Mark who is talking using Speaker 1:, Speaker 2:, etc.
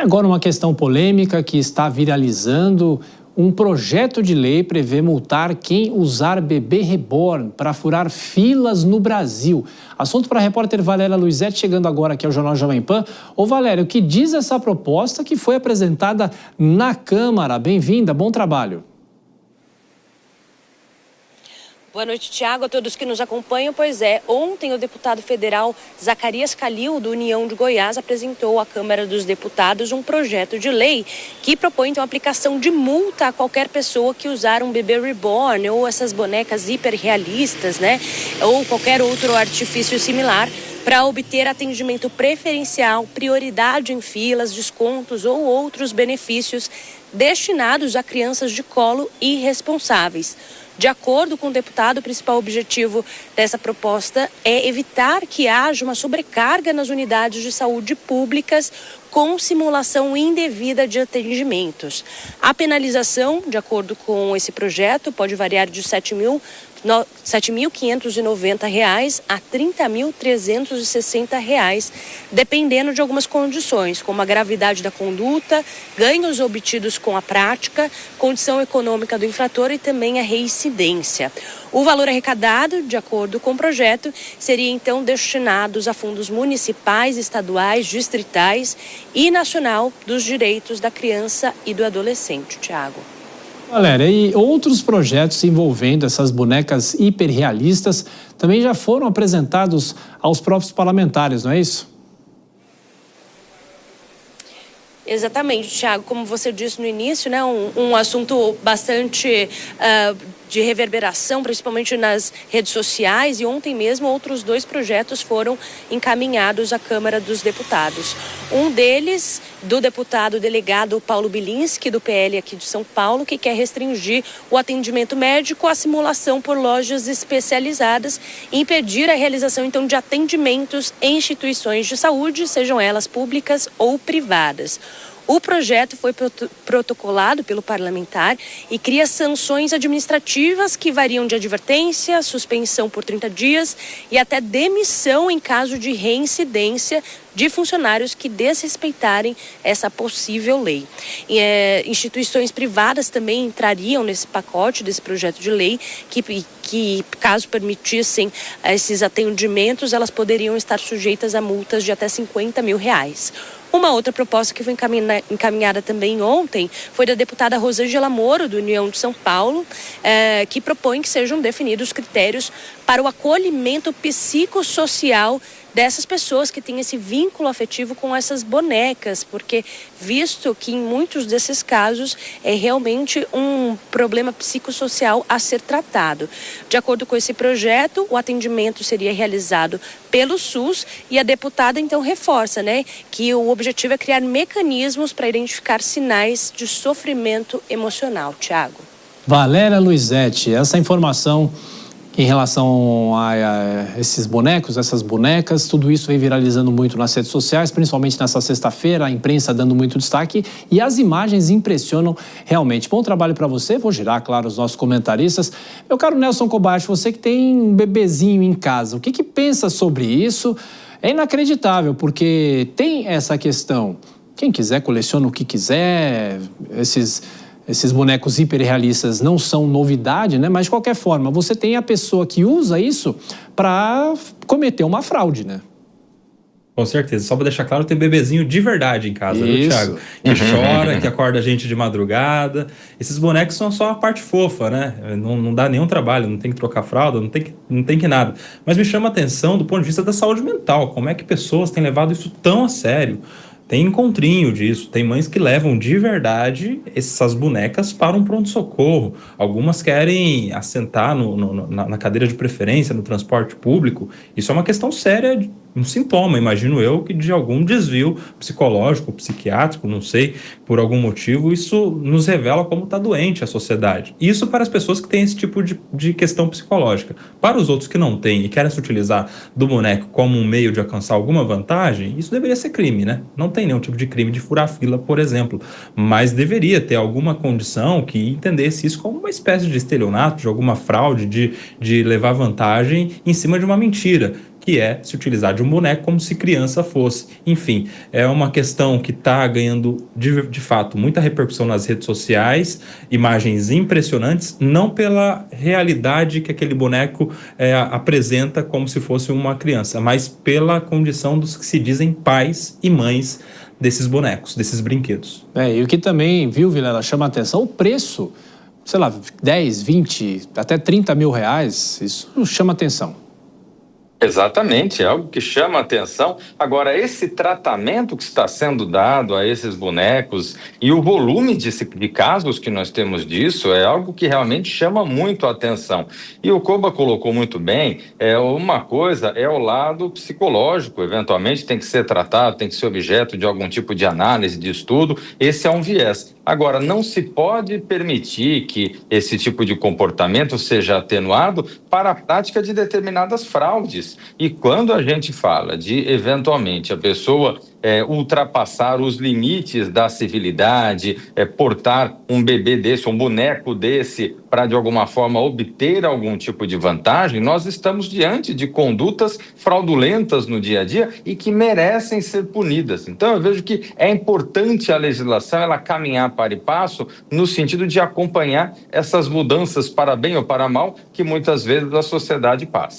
Speaker 1: agora uma questão polêmica que está viralizando. Um projeto de lei prevê multar quem usar bebê reborn para furar filas no Brasil. Assunto para a repórter Valéria Luizetti, chegando agora aqui ao Jornal Jovem Pan. Ô Valéria, o que diz essa proposta que foi apresentada na Câmara? Bem-vinda, bom trabalho.
Speaker 2: Boa noite, Tiago, a todos que nos acompanham. Pois é, ontem o deputado federal Zacarias Calil, do União de Goiás, apresentou à Câmara dos Deputados um projeto de lei que propõe, então, a aplicação de multa a qualquer pessoa que usar um bebê reborn ou essas bonecas hiperrealistas, né? Ou qualquer outro artifício similar, para obter atendimento preferencial, prioridade em filas, descontos ou outros benefícios destinados a crianças de colo irresponsáveis. De acordo com o deputado, o principal objetivo dessa proposta é evitar que haja uma sobrecarga nas unidades de saúde públicas com simulação indevida de atendimentos. A penalização, de acordo com esse projeto, pode variar de R$ 7.590 a R$ 30.360, dependendo de algumas condições, como a gravidade da conduta, ganhos obtidos com a prática, condição econômica do infrator e também a reincidência. O valor arrecadado, de acordo com o projeto, seria então destinados a fundos municipais, estaduais, distritais e nacional dos direitos da criança e do adolescente. Tiago.
Speaker 1: Valéria, e outros projetos envolvendo essas bonecas hiperrealistas também já foram apresentados aos próprios parlamentares, não é isso?
Speaker 2: Exatamente, Tiago. Como você disse no início, né, um assunto bastante de reverberação, principalmente nas redes sociais, e ontem mesmo outros 2 projetos foram encaminhados à Câmara dos Deputados. Um deles, do deputado delegado Paulo Bilinski, do PL aqui de São Paulo, que quer restringir o atendimento médico à simulação por lojas especializadas e impedir a realização, então, de atendimentos em instituições de saúde, sejam elas públicas ou privadas. O projeto foi protocolado pelo parlamentar e cria sanções administrativas que variam de advertência, suspensão por 30 dias e até demissão em caso de reincidência de funcionários que desrespeitarem essa possível lei. Instituições privadas também entrariam nesse pacote desse projeto de lei que caso permitissem esses atendimentos, elas poderiam estar sujeitas a multas de até R$50 mil. Uma outra proposta que foi encaminhada também ontem foi da deputada Rosângela Moro, do União de São Paulo, que propõe que sejam definidos critérios para o acolhimento psicossocial dessas pessoas que têm esse vínculo afetivo com essas bonecas, porque visto que em muitos desses casos é realmente um problema psicossocial a ser tratado. De acordo com esse projeto, o atendimento seria realizado pelo SUS e a deputada então reforça, né, que o objetivo é criar mecanismos para identificar sinais de sofrimento emocional. Tiago.
Speaker 1: Valéria Luizetti, essa informação em relação a esses bonecos, essas bonecas, tudo isso vem viralizando muito nas redes sociais, principalmente nessa sexta-feira, a imprensa dando muito destaque e as imagens impressionam realmente. Bom trabalho para você, vou girar, claro, os nossos comentaristas. Meu caro Nelson Kobayashi, você que tem um bebezinho em casa, o que pensa sobre isso? É inacreditável, porque tem essa questão, quem quiser coleciona o que quiser, esses bonecos hiperrealistas não são novidade, né? Mas, de qualquer forma, você tem a pessoa que usa isso para cometer uma fraude, né?
Speaker 3: Com certeza. Só para deixar claro, tem bebezinho de verdade em casa, viu, Thiago? Que chora, que acorda a gente de madrugada. Esses bonecos são só a parte fofa, né? Não dá nenhum trabalho, não tem que trocar fralda, não tem que nada. Mas me chama a atenção do ponto de vista da saúde mental. Como é que pessoas têm levado isso tão a sério? Tem encontrinho disso, tem mães que levam de verdade essas bonecas para um pronto-socorro. Algumas querem assentar na cadeira de preferência, no transporte público. Isso é uma questão séria, um sintoma, imagino eu, que de algum desvio psicológico, psiquiátrico, não sei, por algum motivo, isso nos revela como está doente a sociedade. Isso para as pessoas que têm esse tipo de questão psicológica. Para os outros que não têm e querem se utilizar do boneco como um meio de alcançar alguma vantagem, isso deveria ser crime, né? Não tem nenhum tipo de crime de furar fila, por exemplo, mas deveria ter alguma condição que entendesse isso como uma espécie de estelionato, de alguma fraude, de levar vantagem em cima de uma mentira. que é se utilizar de um boneco como se criança fosse. Enfim, é uma questão que está ganhando, de fato, muita repercussão nas redes sociais, imagens impressionantes, não pela realidade que aquele boneco apresenta como se fosse uma criança, mas pela condição dos que se dizem pais e mães desses bonecos, desses brinquedos.
Speaker 1: E o que também, viu, Vilela, chama a atenção, o preço, sei lá, 10, 20, até 30 mil reais, isso chama atenção.
Speaker 4: Exatamente, é algo que chama a atenção. Agora, esse tratamento que está sendo dado a esses bonecos e o volume de casos que nós temos disso é algo que realmente chama muito a atenção. E o Koba colocou muito bem, uma coisa é o lado psicológico, eventualmente tem que ser tratado, tem que ser objeto de algum tipo de análise, de estudo, esse é um viés. Agora, não se pode permitir que esse tipo de comportamento seja atenuado para a prática de determinadas fraudes. E quando a gente fala de, eventualmente, a pessoa ultrapassar os limites da civilidade, portar um bebê desse, um boneco desse, para, de alguma forma, obter algum tipo de vantagem, nós estamos diante de condutas fraudulentas no dia a dia e que merecem ser punidas. Então, eu vejo que é importante a legislação ela caminhar para e passo no sentido de acompanhar essas mudanças para bem ou para mal que muitas vezes a sociedade passa.